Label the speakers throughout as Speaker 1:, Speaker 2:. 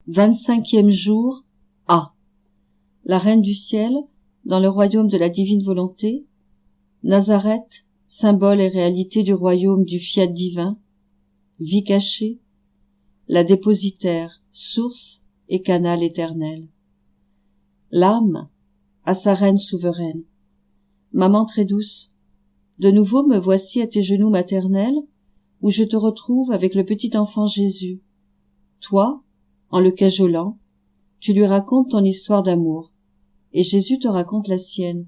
Speaker 1: 25e jour A. La Reine du Ciel, dans le royaume de la divine volonté, Nazareth, symbole et réalité du royaume du fiat divin, vie cachée, la dépositaire, source et canal éternel. L'âme, à sa reine souveraine. Maman très douce, de nouveau me voici à tes genoux maternels, où je te retrouve avec le petit enfant Jésus. Toi, en le cajolant, tu lui racontes ton histoire d'amour, et Jésus te raconte la sienne.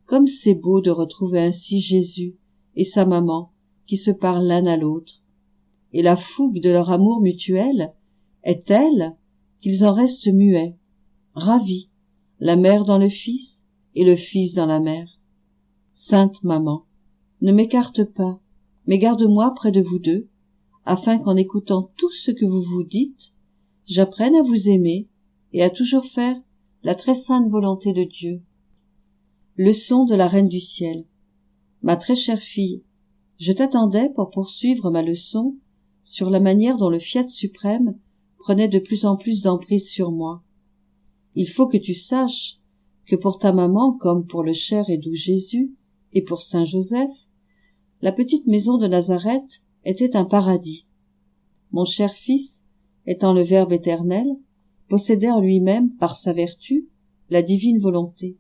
Speaker 1: Comme c'est beau de retrouver ainsi Jésus et sa maman qui se parlent l'un à l'autre. Et la fougue de leur amour mutuel est telle qu'ils en restent muets, ravis, la mère dans le fils et le fils dans la mère. Sainte maman, ne m'écarte pas, mais garde-moi près de vous deux, afin qu'en écoutant tout ce que vous vous dites, j'apprenne à vous aimer et à toujours faire la très sainte volonté de Dieu. Leçon de la Reine du Ciel. Ma très chère fille, je t'attendais pour poursuivre ma leçon sur la manière dont le fiat suprême prenait de plus en plus d'emprise sur moi. Il faut que tu saches que pour ta maman comme pour le cher et doux Jésus et pour Saint Joseph, la petite maison de Nazareth était un paradis. Mon cher fils, étant le Verbe éternel, possédait en lui-même, par sa vertu, la divine volonté.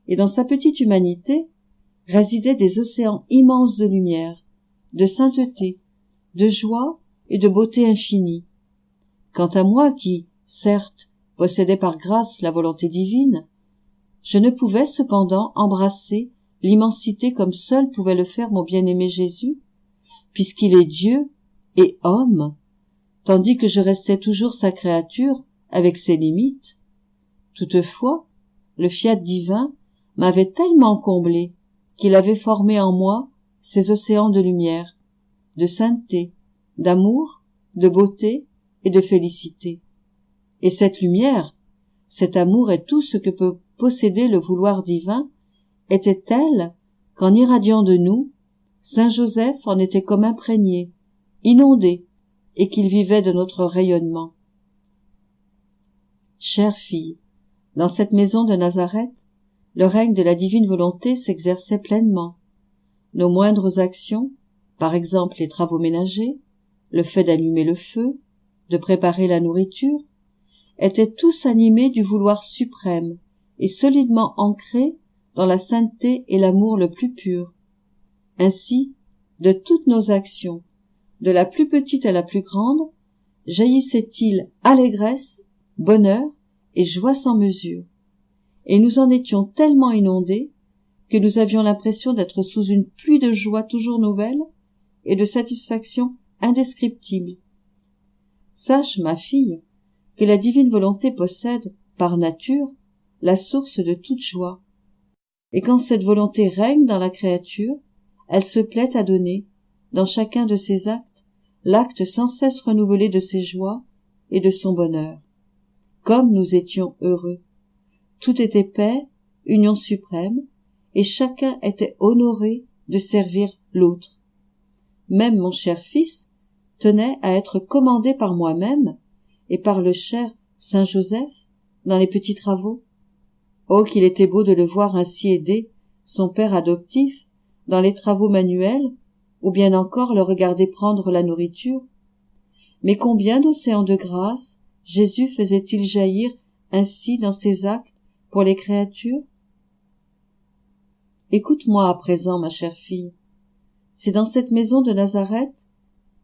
Speaker 1: Et dans sa petite humanité résidaient des océans immenses de lumière, de sainteté, de joie et de beauté infinie. Quant à moi qui, certes, possédais par grâce la volonté divine, je ne pouvais cependant embrasser l'immensité comme seul pouvait le faire mon bien-aimé Jésus, puisqu'il est Dieu et homme, tandis que je restais toujours sa créature avec ses limites. Toutefois, le fiat divin m'avait tellement comblé qu'il avait formé en moi ces océans de lumière, de sainteté, d'amour, de beauté et de félicité. Et cette lumière, cet amour et tout ce que peut posséder le vouloir divin était telle qu'en irradiant de nous, Saint Joseph en était comme imprégné, inondé, et qu'il vivait de notre rayonnement. Chère fille, dans cette maison de Nazareth, le règne de la divine volonté s'exerçait pleinement. Nos moindres actions, par exemple les travaux ménagers, le fait d'allumer le feu, de préparer la nourriture, étaient tous animés du vouloir suprême et solidement ancrés dans la sainteté et l'amour le plus pur. Ainsi, de toutes nos actions, de la plus petite à la plus grande, jaillissait-il allégresse, bonheur et joie sans mesure. Et nous en étions tellement inondés que nous avions l'impression d'être sous une pluie de joie toujours nouvelle et de satisfaction indescriptible. Sache, ma fille, que la divine volonté possède, par nature, la source de toute joie. Et quand cette volonté règne dans la créature, elle se plaît à donner, dans chacun de ses actes, l'acte sans cesse renouvelé de ses joies et de son bonheur. Comme nous étions heureux. Tout était paix, union suprême, et chacun était honoré de servir l'autre. Même mon cher fils tenait à être commandé par moi-même et par le cher Saint Joseph dans les petits travaux. Oh, qu'il était beau de le voir ainsi aider son père adoptif dans les travaux manuels, ou bien encore le regarder prendre la nourriture. Mais combien d'océans de grâce Jésus faisait-il jaillir ainsi dans ses actes pour les créatures? Écoute-moi à présent, ma chère fille. C'est dans cette maison de Nazareth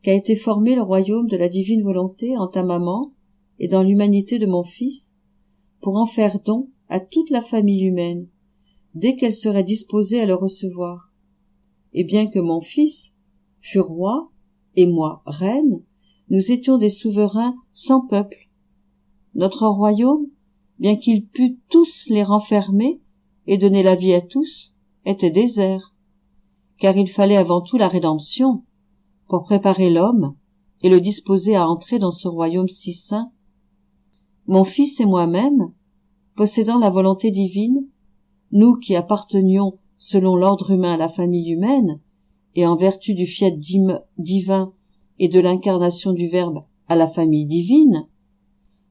Speaker 1: qu'a été formé le royaume de la divine volonté en ta maman et dans l'humanité de mon fils, pour en faire don à toute la famille humaine, dès qu'elle serait disposée à le recevoir. Et bien que mon fils fût roi, et moi reine, nous étions des souverains sans peuple. Notre royaume, bien qu'il pût tous les renfermer et donner la vie à tous, était désert, car il fallait avant tout la rédemption, pour préparer l'homme et le disposer à entrer dans ce royaume si saint. Mon fils et moi-même, possédant la volonté divine, nous qui appartenions selon l'ordre humain à la famille humaine, et en vertu du fiat divin et de l'incarnation du Verbe à la famille divine,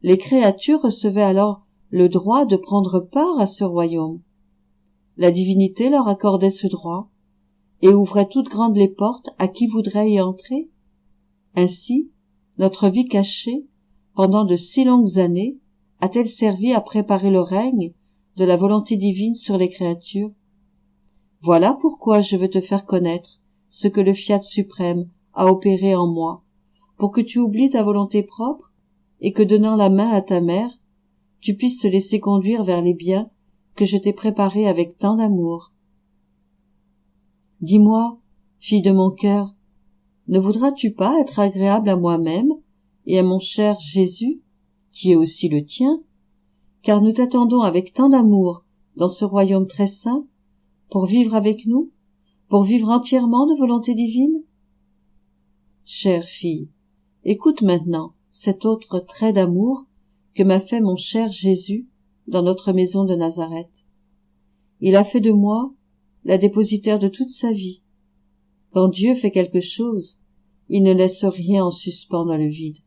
Speaker 1: Les créatures recevaient alors le droit de prendre part à ce royaume. La divinité leur accordait ce droit et ouvrait toutes grandes les portes à qui voudrait y entrer. Ainsi, notre vie cachée, pendant de si longues années, a-t-elle servi à préparer le règne de la volonté divine sur les créatures? Voilà pourquoi je veux te faire connaître ce que le Fiat suprême a opéré en moi, pour que tu oublies ta volonté propre et que, donnant la main à ta mère, tu puisses te laisser conduire vers les biens que je t'ai préparés avec tant d'amour. Dis-moi, fille de mon cœur, ne voudras-tu pas être agréable à moi-même et à mon cher Jésus, qui est aussi le tien, car nous t'attendons avec tant d'amour dans ce royaume très saint, pour vivre avec nous, pour vivre entièrement de volonté divine? Chère fille, écoute maintenant cet autre trait d'amour que m'a fait mon cher Jésus dans notre maison de Nazareth. Il a fait de moi la dépositaire de toute sa vie. Quand Dieu fait quelque chose, il ne laisse rien en suspens dans le vide,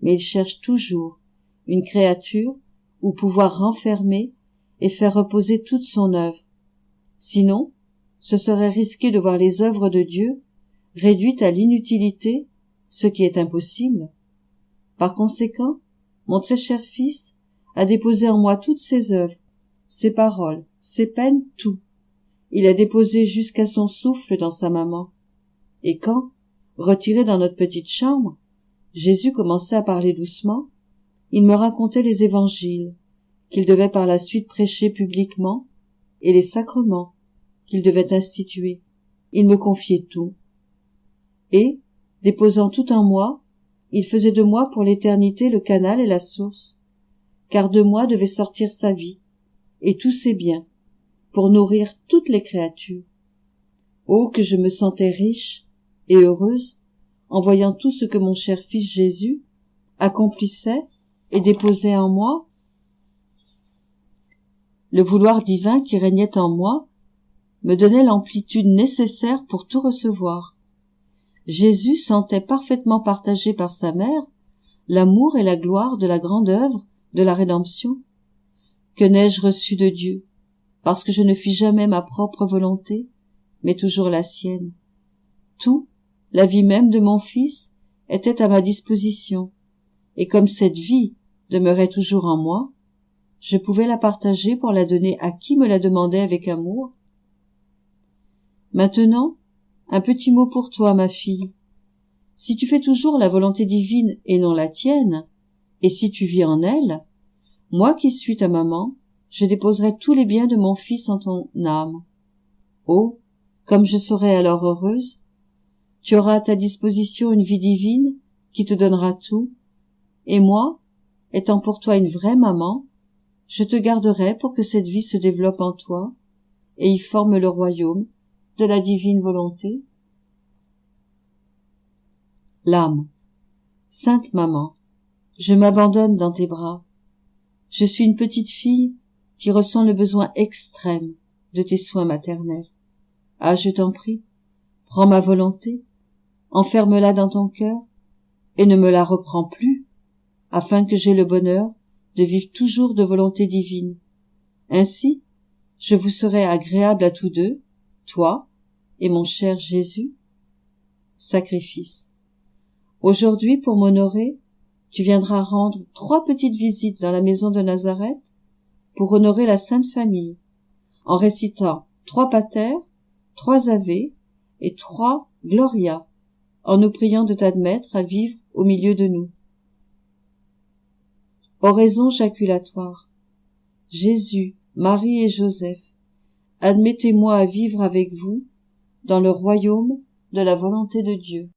Speaker 1: mais il cherche toujours une créature où pouvoir renfermer et faire reposer toute son œuvre. Sinon, ce serait risquer de voir les œuvres de Dieu réduites à l'inutilité, ce qui est impossible. Par conséquent, mon très cher fils a déposé en moi toutes ses œuvres, ses paroles, ses peines, tout. Il a déposé jusqu'à son souffle dans sa maman. Et quand, retiré dans notre petite chambre, Jésus commençait à parler doucement, il me racontait les évangiles qu'il devait par la suite prêcher publiquement et les sacrements qu'il devait instituer. Il me confiait tout. Et, déposant tout en moi, il faisait de moi pour l'éternité le canal et la source, car de moi devait sortir sa vie, et tous ses biens, pour nourrir toutes les créatures. Oh, que je me sentais riche et heureuse en voyant tout ce que mon cher fils Jésus accomplissait et déposait en moi. Le vouloir divin qui régnait en moi me donnait l'amplitude nécessaire pour tout recevoir. Jésus sentait parfaitement partagé par sa mère l'amour et la gloire de la grande œuvre de la rédemption. Que n'ai-je reçu de Dieu, parce que je ne fis jamais ma propre volonté, mais toujours la sienne. Tout, la vie même de mon fils, était à ma disposition, et comme cette vie demeurait toujours en moi, je pouvais la partager pour la donner à qui me la demandait avec amour. Maintenant, un petit mot pour toi, ma fille. Si tu fais toujours la volonté divine et non la tienne, et si tu vis en elle, moi qui suis ta maman, je déposerai tous les biens de mon fils en ton âme. Oh, comme je serai alors heureuse! Tu auras à ta disposition une vie divine qui te donnera tout, et moi, étant pour toi une vraie maman, je te garderai pour que cette vie se développe en toi et y forme le royaume de la divine volonté. L'âme. Sainte maman, je m'abandonne dans tes bras. Je suis une petite fille qui ressent le besoin extrême de tes soins maternels. Ah, je t'en prie, prends ma volonté, enferme-la dans ton cœur, et ne me la reprends plus, afin que j'aie le bonheur de vivre toujours de volonté divine. Ainsi, je vous serai agréable à tous deux, toi et mon cher Jésus. Sacrifice. Aujourd'hui, pour m'honorer, tu viendras rendre 3 petites visites dans la maison de Nazareth pour honorer la Sainte Famille, en récitant 3 Pater, 3 Ave et 3 Gloria, en nous priant de t'admettre à vivre au milieu de nous. Oraison jaculatoire. Jésus, Marie et Joseph, admettez-moi à vivre avec vous dans le royaume de la volonté de Dieu.